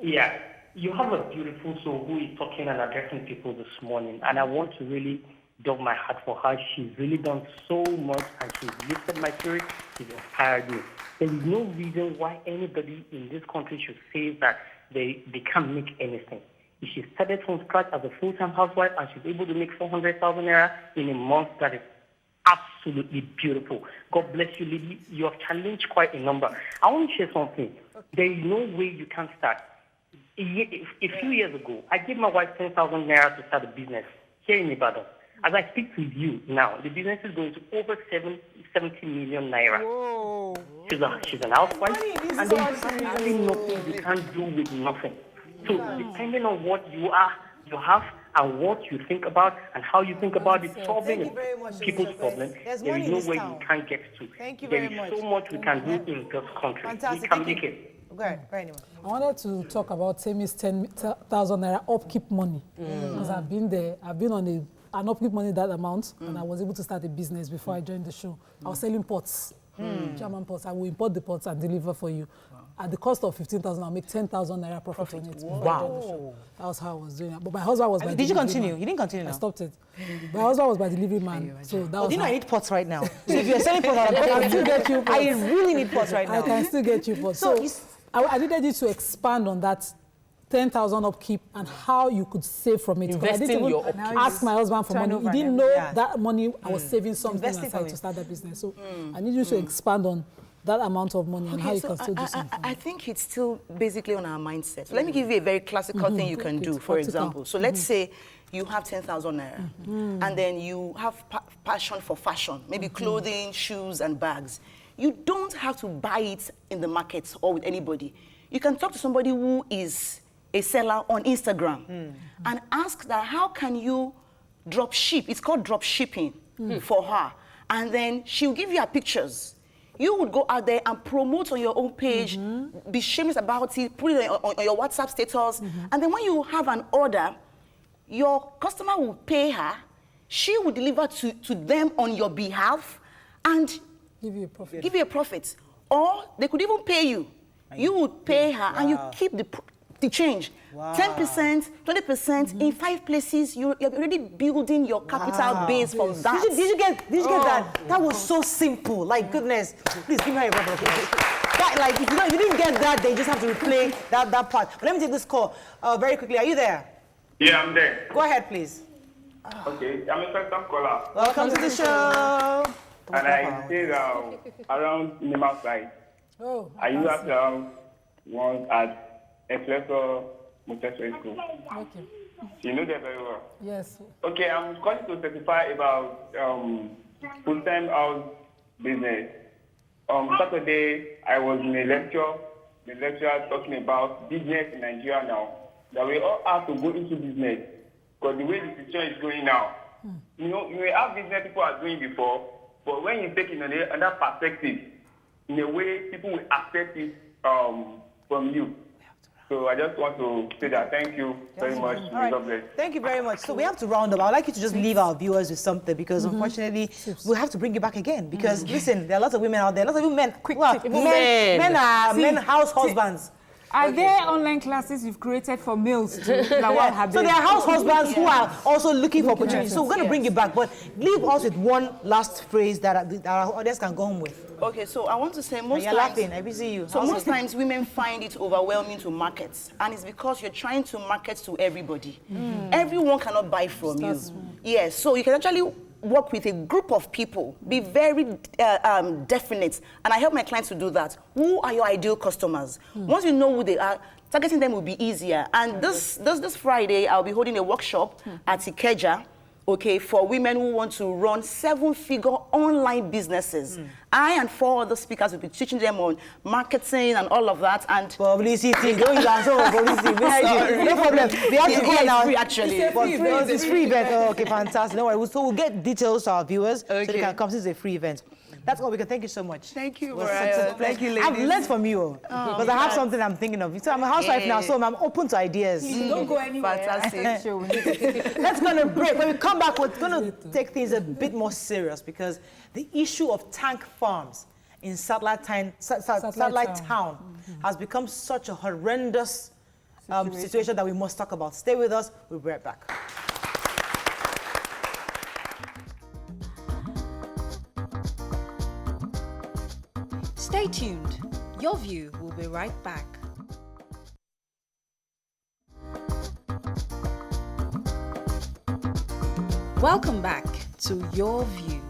Yeah, you have a beautiful soul who is talking and addressing people this morning, and I want to really dug my heart for her. She's really done so much, and she's lifted my spirit. She's inspired me. There is no reason why anybody in this country should say that they can't make anything. If she started from scratch as a full-time housewife and she's able to make 400,000 naira in a month, that is absolutely beautiful. God bless you, lady. You have challenged quite a number. I want to share something. There is no way you can start. A few years ago, I gave my wife 10,000 naira to start a business here in Ibadan. As I speak to you now, the business is going to over 70 million naira. Whoa. She's an housewife, and there is absolutely nothing you can do with nothing. So depending on what you have, and what you think about, and how you think about it, solving people's problems, there is no way you can't get to. Thank you very much. There is so much we can do in this country. Fantastic. We can make it. Okay, right. I wanted to talk about Temi's 10,000 naira upkeep money. Because I've been there. I've been on an upkeep money that amount, and I was able to start a business before I joined the show. I was selling pots, German pots. I will import the pots and deliver for you. At the cost of 15,000, I'll make 10,000 naira profit on it. Wow. That was how I was doing it. But my husband was my Did you continue? Man. You didn't continue now? I stopped it. My husband was my delivery man. So that was you know I need pots right now. So if you're selling pots, I can still get you pots. I really need pots right now. I can still get you pots. So I needed you to expand on that 10,000 upkeep and how you could save from it. I didn't even ask my husband for money. He didn't know that money I was saving something aside to start that business. So I need you to expand on that amount of money and how you can still do something. I think it's still basically on our mindset. So let me give you a very classical thing you can do, for example. So let's say you have 10,000 naira and then you have passion for fashion, maybe clothing, shoes, and bags. You don't have to buy it in the market or with anybody. You can talk to somebody who is a seller on Instagram and ask that how can you drop ship? It's called drop shipping for her. And then she'll give you her pictures. You would go out there and promote on your own page, be shameless about it, put it on your WhatsApp status. And then when you have an order, your customer will pay her. She will deliver to them on your behalf and give you a profit. Give you a profit. Or they could even pay you. You would pay her and you keep the change. 10%, 20%, in 5 places, you're already building your capital base from that. Did you get that? That was so simple. Like, goodness. Please give me a rubber. That, like, if you didn't get that, then you just have to replay that part. But let me take this call very quickly. Are you there? Yeah, I'm there. Go ahead, please. Okay, I'm a first-time caller. Welcome to the show. And I stay around Nima side. Oh. I used to have one at Espresso Montessori School. Okay. You know that very well. Yes. Okay, I'm calling to testify about full-time house business. Saturday, I was in a lecture. The lecturer talking about business in Nigeria now. That we all have to go into business because the way the situation is going now. You know, you may have business people are doing before, but when you take it in another perspective, in a way, people will accept it from you. So I just want to say that thank you very much. Right. God bless. Thank you very much. So we have to round up. I'd like you to just leave our viewers with something because unfortunately we'll have to bring you back again because listen, there are lots of women out there, lots of men, men house husbands. Are there online classes you've created for males too? So there are house husbands who are also looking for opportunities. So we're going to bring you back, but leave us with one last phrase that our audience can go home with. Okay, so I want to say most times... You're laughing, I see you. So most times women find it overwhelming to market, and it's because you're trying to market to everybody. Everyone cannot buy from you. Yes, so you can actually work with a group of people, be very definite, and I help my clients to do that. Who are your ideal customers? Once you know who they are, targeting them will be easier. And this Friday, I'll be holding a workshop at Ikeja, okay, for women who want to run 7-figure online businesses. I and 4 other speakers will be teaching them on marketing and all of that. And publicity, go you answer publicity. No problem. We have to go now. Free, actually. It's free event. Oh, okay, fantastic. No worries. So we'll get details to our viewers so they can come. Since it's a free event. That's all we can. Thank you so much. Thank you. Thank you, ladies. I've learned from you because I have something I'm thinking of. So I'm a housewife now, so I'm open to ideas. Don't go anywhere. Fantastic. Let's go on a break. When we come back, we're going to take things a bit more serious because the issue of tank farms in satellite town has become such a horrendous situation that we must talk about. Stay with us. We'll be right back. Stay tuned. Your View will be right back. Welcome back to Your View.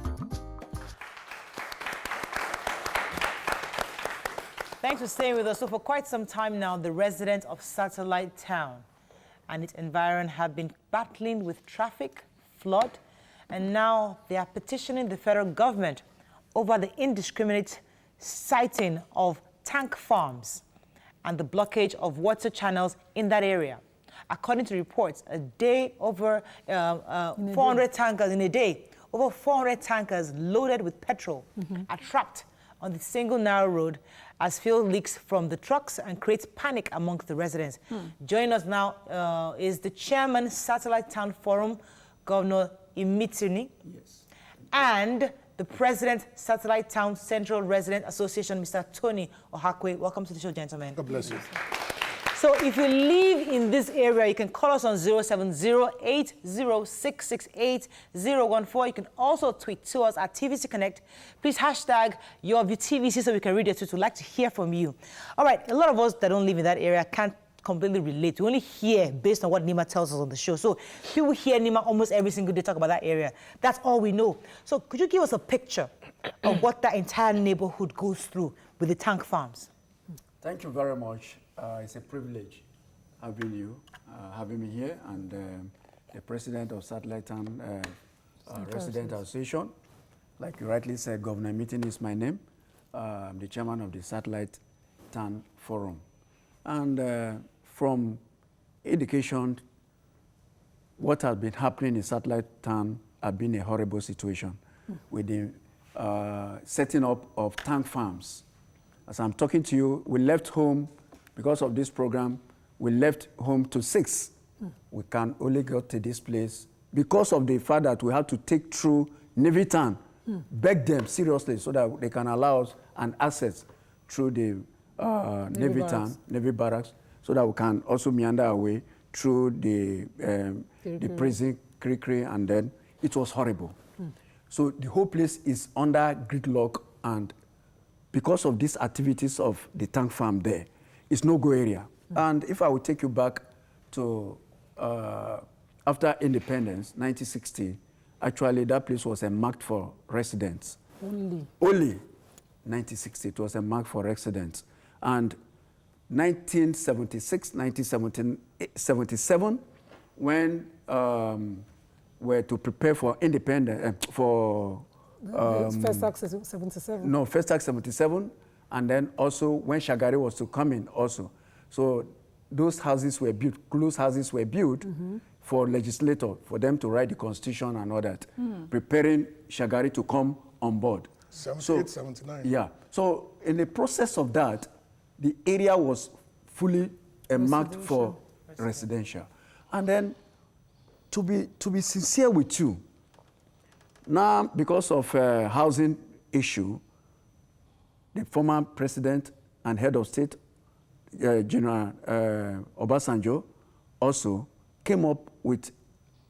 Thanks for staying with us. So for quite some time now, the residents of Satellite Town and its environ have been battling with traffic, flood, and now they are petitioning the federal government over the indiscriminate siting of tank farms and the blockage of water channels in that area. According to reports, a day over 400 tankers in a day, over 400 tankers loaded with petrol are trapped on the single narrow road as fuel leaks from the trucks and creates panic amongst the residents. Joining us now is the chairman, Satellite Town Forum, Governor Imituni, and the president, Satellite Town Central Resident Association, Mr. Tony Ohakwe. Welcome to the show, gentlemen. God bless you. So if you live in this area, you can call us on 070-80668014. You can also tweet to us at TVC Connect. Please hashtag YourViewTVC so we can read it too. We'd like to hear from you. All right, a lot of us that don't live in that area can't completely relate. We only hear based on what Nima tells us on the show. So people hear Nima almost every single day talk about that area. That's all we know. So could you give us a picture of what that entire neighborhood goes through with the tank farms? Thank you very much. It's a privilege having you, having me here, and the president of Satellite Town Resident Association. Like you rightly said, Governor Meeting is my name. I'm the chairman of the Satellite Town Forum. And from indication, what has been happening in Satellite Town has been a horrible situation with the setting up of tank farms. As I'm talking to you, we left home because of this program. We left home to 6. We can only go to this place because of the fact that we have to take through Navy Town, beg them seriously so that they can allow us an access through the Navy Town, Navy Barracks, so that we can also meander our way through the prison, Krikri, and then it was horrible. So the whole place is under gridlock, and because of these activities of the tank farm there, it's no-go area. And if I would take you back to after independence, 1960, actually that place was marked for residents. Only 1960, it was marked for residents. And 1976, 1977, when we're to prepare for independence, First Act 77? No, First Act 77, and then also when Shagari was to come in also. So those houses were built, close houses were built for legislators, for them to write the constitution and all that, preparing Shagari to come on board. 78, 79. Yeah. So in the process of that, the area was fully marked for residential. And then, to be sincere with you, now because of housing issue, the former president and head of state, General Obasanjo, also came up with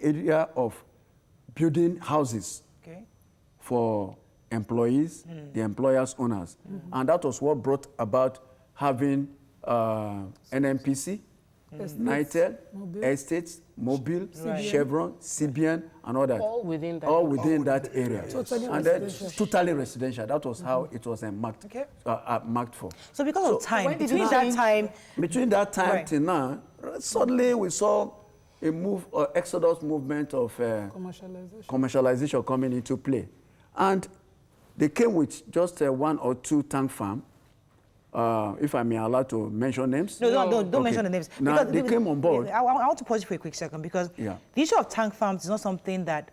area of building houses for employees, the employers' owners. And that was what brought about having NNPC, Nitel, Estates, Mobile, Chevron, CBN, and all that. All within that, that area. And then totally residential. That was how it was marked, marked for. So because of time, between that time till now, suddenly we saw a move or exodus movement of commercialization coming into play. And they came with just 1 or 2 tank farms. If I may allow to mention names. No, don't mention the names. Now, they came on board. I want to pause you for a quick second because the issue of tank farms is not something that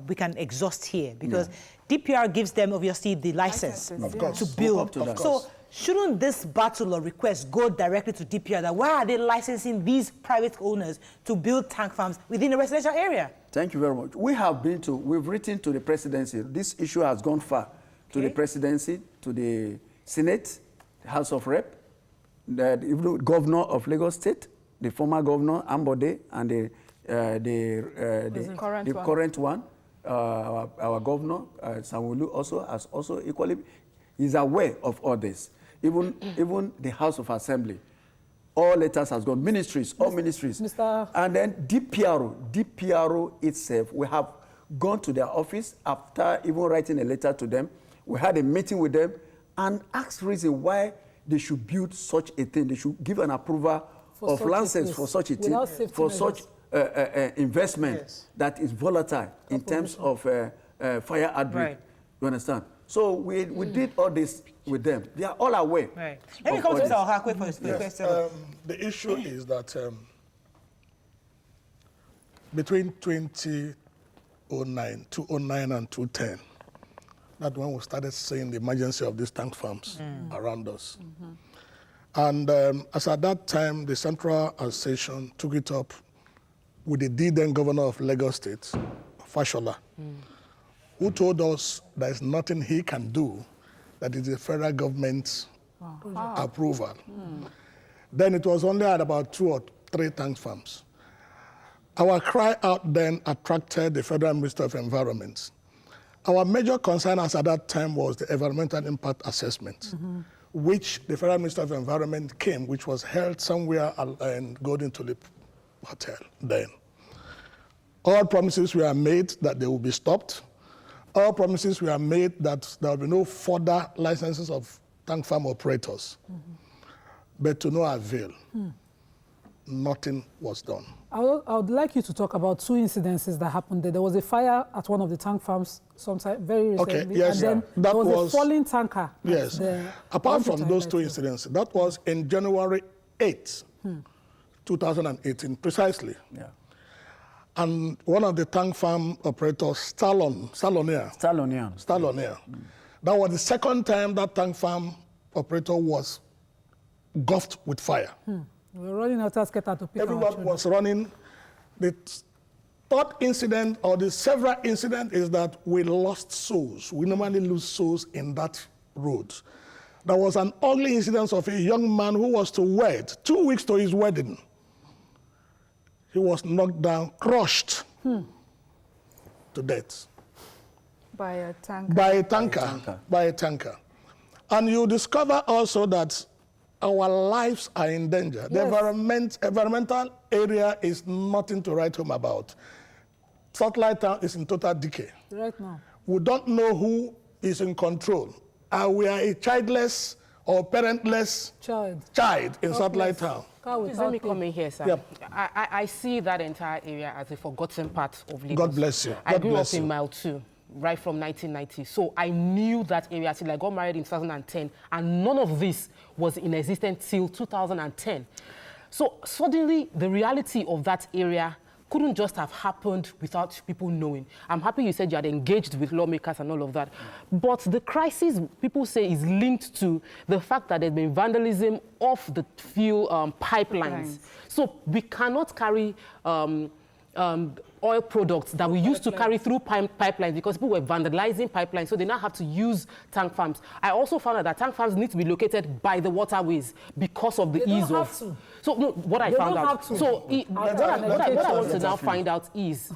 we can exhaust here because DPR gives them, obviously, the license to build. So shouldn't this battle or request go directly to DPR that why are they licensing these private owners to build tank farms within a residential area? Thank you very much. We've written to the presidency. This issue has gone far to the presidency, to the Senate, House of Rep, the governor of Lagos State, the former governor, Ambode, and the current one, our governor, Sanwo-Olu, also equally is aware of all this. Even the House of Assembly, all letters has gone, ministries, all ministries. And then DPRO itself, we have gone to their office after even writing a letter to them. We had a meeting with them and asked reason why they should build such a thing. They should give an approval of license for such a thing, for such investment that is volatile in terms of fire outbreak. You understand? So we did all this with them. They are all aware. Let me come to Mr. Ohakwe for his question. The issue is that between 2009, 2009 and 2010, that's when we started seeing the emergency of these tank farms around us. And as at that time, the Central Association took it up with the then governor of Lagos State, Fashola, who told us there's nothing he can do that is the federal government's approval. Then it was only at about 2 or 3 tank farms. Our cry out then attracted the Federal Minister of Environment. Our major concern as at that time was the environmental impact assessment, which the Federal Minister of Environment came, which was held somewhere in Golden Tulip Hotel then. All promises were made that they will be stopped. All promises were made that there will be no further licenses of tank farm operators. But to no avail, nothing was done. I would like you to talk about 2 incidences that happened there. There was a fire at one of the tank farms sometime very recently. Okay, yes, and then there was a falling tanker. Yes. Apart from those 2 incidents, that was in January 8th, 2018, precisely. And one of the tank farm operators, Stallonier. That was the second time that tank farm operator was engulfed with fire. We were running out of skater to pick Everyone was running. The third incident, or the several incidents, is that we lost souls. We normally lose souls in that road. There was an ugly incident of a young man who was to wed, 2 weeks to his wedding. He was knocked down, crushed to death. By a tanker. By a tanker. And you discover also that our lives are in danger. The environmental area is nothing to write home about. Satellite Town is in total decay. Right now. We don't know who is in control. We are a childless or parentless child in Satellite Town. Please let me come in here, sir. Yep. I see that entire area as a forgotten part of Lagos. God bless you. I grew up in Mile 2, right from 1990. So I knew that area till I got married in 2010, and none of this was in existence till 2010. So suddenly, the reality of that area couldn't just have happened without people knowing. I'm happy you said you had engaged with lawmakers and all of that. But the crisis, people say, is linked to the fact that there's been vandalism of the fuel pipelines. So we cannot carry oil products that we used to carry through pipelines because people were vandalizing pipelines, so they now have to use tank farms. I also found out that tank farms need to be located by the waterways because of the ease of... So no, what I found out. So what I want to now find out is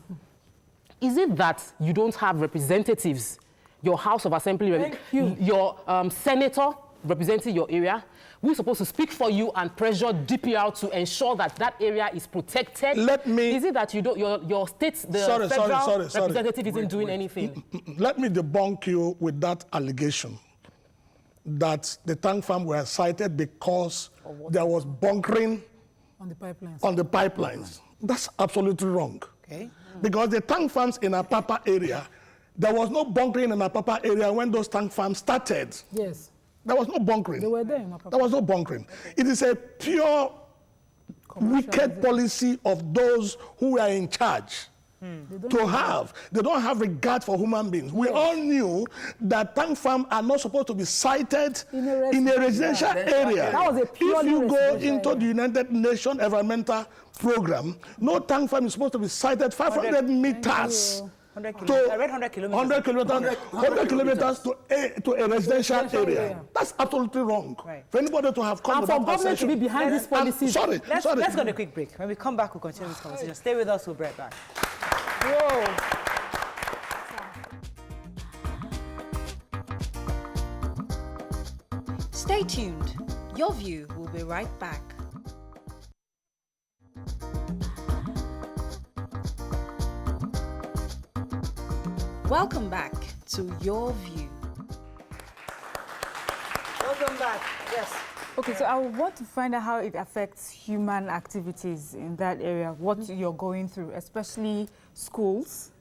it that you don't have representatives, your House of Assembly, your senator representing your area, we're supposed to speak for you and pressure DPR to ensure that that area is protected? Is it that you don't, your state, the federal representative isn't doing anything? Let me debunk you with that allegation that the tank farm were cited because there was bunkering on the pipelines. On the pipelines. That's absolutely wrong. Okay. Because the tank farms in Apapa area, there was no bunkering in Apapa area when those tank farms started. Yes. There was no bunkering. They were there in Apapa. There was no bunkering. It is a pure wicked policy of those who are in charge to have. They don't have regard for human beings. We all knew that tank farms are not supposed to be sited in a residential area. That was a If you go into the United Nations Environmental Program, no tank farm is supposed to be sited 500 meters. 100 kilometers. I read 100 kilometers. 100 kilometers to a residential area. That's absolutely wrong. Right. For anybody to have come And for government to be behind this policy. Sorry. Let's go on a quick break. When we come back, we'll continue this conversation. Stay with us, we'll be right back. Whoa. Stay tuned. Your View will be right back. Welcome back to Your View. Welcome back. Yes. Okay, so I want to find out how it affects human activities in that area, what you're going through, especially schools.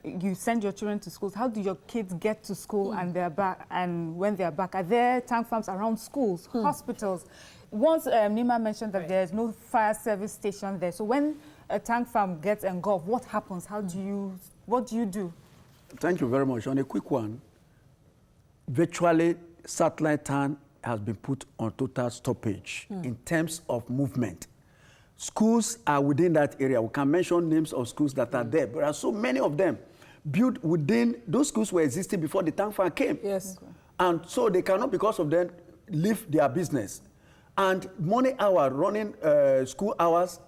You send your children to schools. How do your kids get to school and they're back? And when they're back, are there tank farms around schools, hospitals? Once Nima mentioned that there's no fire service station there. So when a tank farm gets engulfed, what happens? What do you do? Thank you very much. On a quick one, virtually satellite town has been put on total stoppage in terms of movement. Schools are within that area. We can mention names of schools that are there, but there are so many of them built within. Those schools were existing before the tank farm came. Yes. Okay. And so they cannot, because of them, leave their business. And morning hour, running school hours,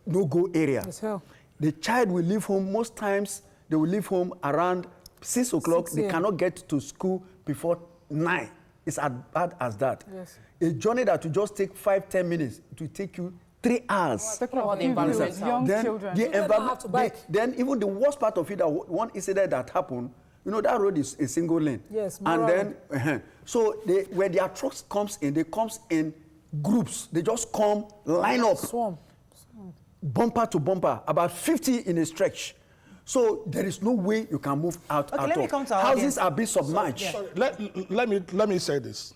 no-go area. As hell. The child will leave home, most times they will leave home around 6 o'clock. They cannot get to school before 9. It's as bad as that. Yes. A journey that will just take 5-10 minutes, it will take you 3 hours. Talking about the environment, young children. The environment, then even the worst part of it, that one incident that happened, you know, that road is a single lane. Yes, and then, so when their trucks comes in, they comes in groups. They just come, line up. Swarm. Bumper to bumper, about 50 in a stretch. So there is no way you can move out at all. Let me come to our Houses audience. are being submerged. Sorry, let me say this.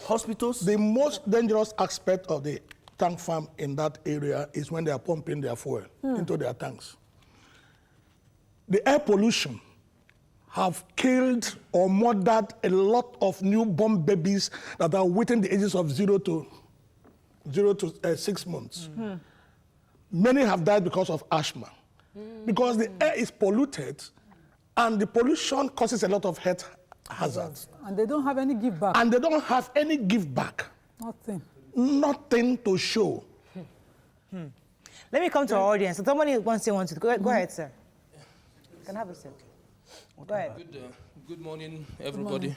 Hospitals. The most dangerous aspect of the tank farm in that area is when they are pumping their fuel into their tanks. The air pollution have killed or murdered a lot of newborn babies that are within the ages of 0 to 6 months. Many have died because of asthma. Because the air is polluted and the pollution causes a lot of health hazards. And they don't have any give back. And they don't have any give back. Nothing. Nothing to show. Let me come to our audience. So somebody wants to go ahead, sir. You can have a seat. Go ahead. Good morning, everybody.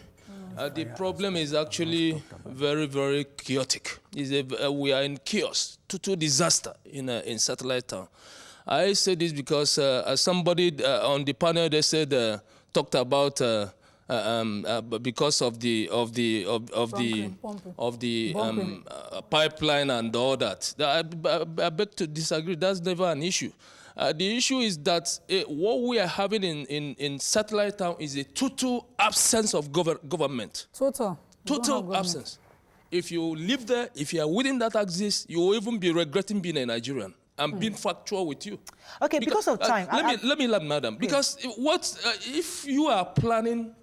The problem is actually very, very chaotic. We are in chaos, total disaster in satellite town. I say this because somebody on the panel they said talked about because of the pipeline and all that. I beg to disagree. That's never an issue. The issue is that what we are having in satellite town is a total absence of government. Total Absence. If you live there, if you are within that axis, you will even be regretting being a Nigerian. I'm being factual with you. Okay, because of time. Let me madam. Because if you are planning,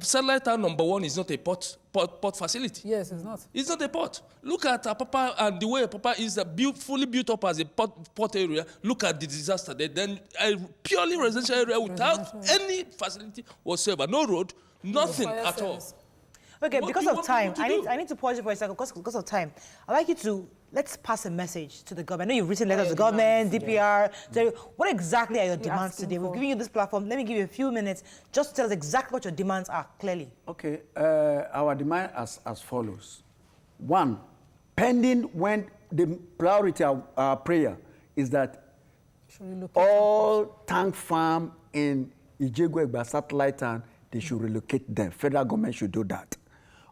satellite town number 1 is not a port facility. Yes, it's not. It's not a port. Look at Apapa and the way Apapa is fully built up as a port area. Look at the disaster. Then a purely residential area without any facility whatsoever. No road, nothing at all. Okay, because of time, I need to pause you for a second because of time. I'd like you to, let's pass a message to the government. I know you've written letters to the government, DPR. So what exactly are your demands today? We're giving you this platform. Let me give you a few minutes just to tell us exactly what your demands are, clearly. Okay, our demand as follows. 1, pending when the priority of our prayer is that all tank farm in Ajibewa satellite town, they should relocate them. Federal government should do that.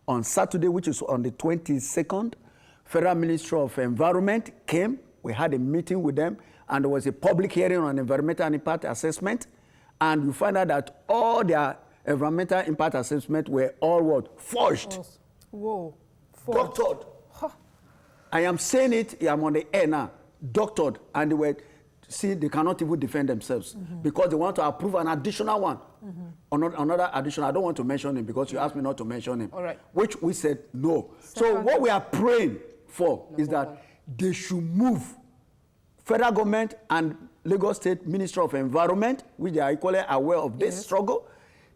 On Saturday, which is on the 22nd, Federal Ministry of Environment came We had a meeting with them, and there was a public hearing on environmental impact assessment, and you find out that all their environmental impact assessment were all what? Forged. Whoa. Doctored. Huh. I am saying it, I'm on the air now. Doctored, and they were, see, they cannot even defend themselves because they want to approve an additional one. Another additional, I don't want to mention him because you asked me not to mention him. All right. Which we said no. So what we are praying for is that they should move federal government and Lagos State Ministry of Environment, which they are equally aware of this struggle.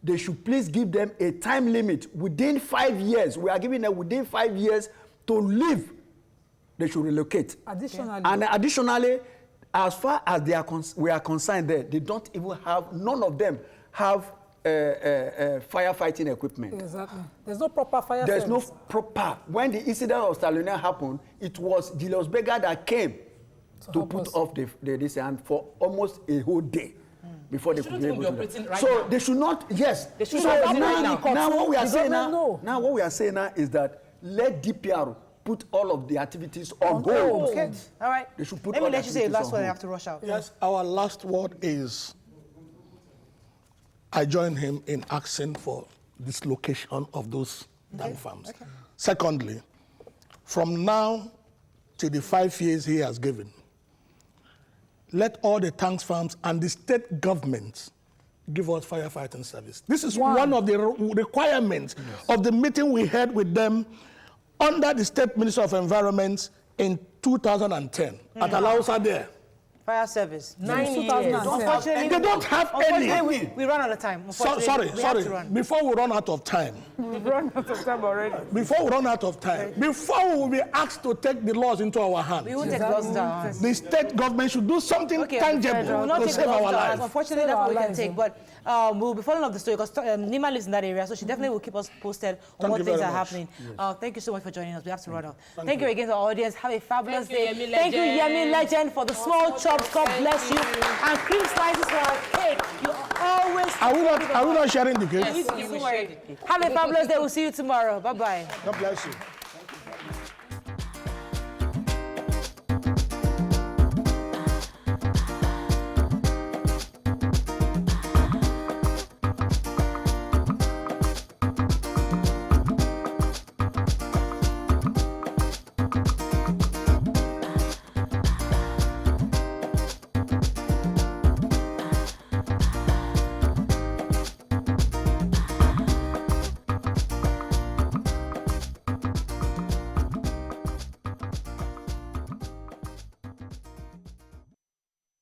They should please give them a time limit within 5 years. We are giving them within 5 years to leave. They should relocate. Additionally. And additionally, as far as they are we are concerned there, they don't even have, none of them have firefighting equipment. Exactly. There's no proper fire There's service. no proper. When the incident of Stalinia happened, it was Julius Berger that came to put off this and for almost a whole day before they could be able to do that. So they should not, yes. They should so not now what we are saying now what we are saying now is that let DPR put all of the activities on hold. Okay. All right. They should put Let all me the let you say activities last on one and I hold. have to rush out. Yes, our last word is I join him in asking for dislocation of those tank farms. Okay. Secondly, from now to the 5 years he has given, let all the tank farms and the state governments give us firefighting service. This is one of the requirements of the meeting we had with them under the State Ministry of Environment in 2010 at Alausa there. Fire service. 9 years. Unfortunately, they don't have any. We run out of time. Sorry. Before we run out of time. We've run out of time already. Before we run out of time. Before we will be asked to take the laws into our hands. We won't take laws into our hands. The state government should do something tangible to save our lives. Unfortunately, that's what we can take. But we'll be following up the story because Nima lives in that area, so she definitely will keep us posted on what things are happening. Thank you so much for joining us. We have to run off. Thank you again to our audience. Have a fabulous day. Thank you, Yemi Legend, for the small chops. God bless you. And cream slices for our cake. You always. Are we not sharing the cake? Have a fabulous day. We'll see you tomorrow. Bye-bye. God bless you.